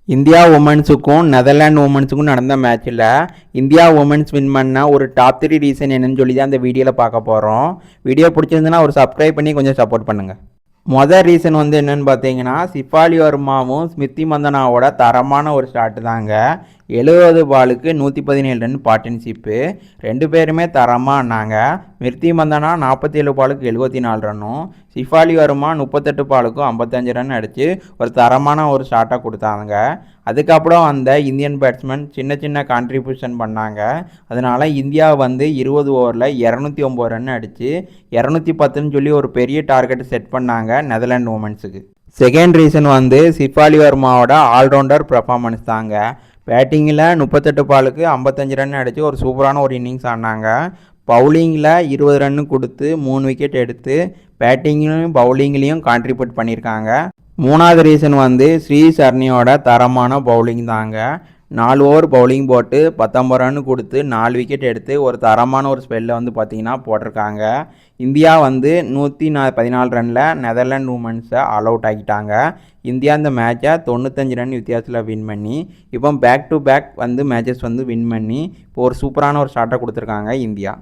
India உமன்ஸுக்கும் Netherlands உமன்ஸுக்கும் நடந்த மேட்ச்சில் India women's win பண்ண ஒரு டாப் 3 ரீசன் என்னன்னு சொல்லி தான் இந்த வீடியோவில் பார்க்க போகிறோம். வீடியோ பிடிச்சிருந்துன்னா ஒரு சப்ஸ்கிரைப் பண்ணி கொஞ்சம் சப்போர்ட் பண்ணுங்கள். மொதல் ரீசன் என்னென்னு பார்த்தீங்கன்னா, ஷிஃபாலி வர்மாவும் ஸ்மிருதி மந்தனாவோட தரமான ஒரு ஸ்டார்ட் தாங்க. 70 பாலுக்கு 117 ரன் பார்ட்னர்ஷிப்பு. 2 பேருமே தரமாக ஆனாங்க. ஸ்மிருதி மந்தனா 47 பாலுக்கு 74 ரன்னும், ஷிஃபாலி வர்மா 38 பாலுக்கும் 55 ரன் அடித்து ஒரு தரமான ஒரு ஸ்டார்ட்டாக கொடுத்தாங்க. அதுக்கப்புறம் அந்த இந்தியன் பேட்ஸ்மேன் சின்ன சின்ன கான்ட்ரிபியூஷன் பண்ணாங்க. அதனால் இந்தியா 20 ஓவரில் 209 ரன் அடித்து 210ன்னு சொல்லி ஒரு பெரிய டார்கெட் செட் பண்ணாங்க நெதர்லாந்து உமன்ஸுக்கு. செகண்ட் ரீசன் ஷிஃபாலி வர்மாவோட ஆல்ரவுண்டர் பெர்ஃபார்மன்ஸ் தாங்க. பேட்டிங்கில் 38 பாலுக்கு 55 ரன் அடித்து ஒரு சூப்பரான ஒரு இன்னிங்ஸ் ஆனாங்க. பவுலிங்கில் 20 ரன்னு கொடுத்து 3 விக்கெட் எடுத்து பேட்டிங்லையும் பவுலிங்லேயும் கான்ட்ரிபியூட் பண்ணியிருக்காங்க. மூணாவது ரீசன் ஸ்ரீ சர்னியோட தரமான பவுலிங் தாங்க. 4 ஓவர் பவுலிங் போட்டு 19 ரன் கொடுத்து 4 விக்கெட் எடுத்து ஒரு தரமான ஒரு ஸ்பெல்லில் பார்த்தீங்கன்னா போட்டிருக்காங்க. இந்தியா 114 ரனில் நெதர்லாந்து உமன்ஸை ஆல் அவுட் ஆகிட்டாங்க. இந்தியா இந்த மேட்சை 95 ரன் வித்தியாசத்தில் வின் பண்ணி இப்போ back to back matches win பண்ணி இப்போ ஒரு சூப்பரான ஒரு ஸ்டார்ட்டை கொடுத்துருக்காங்க இந்தியா.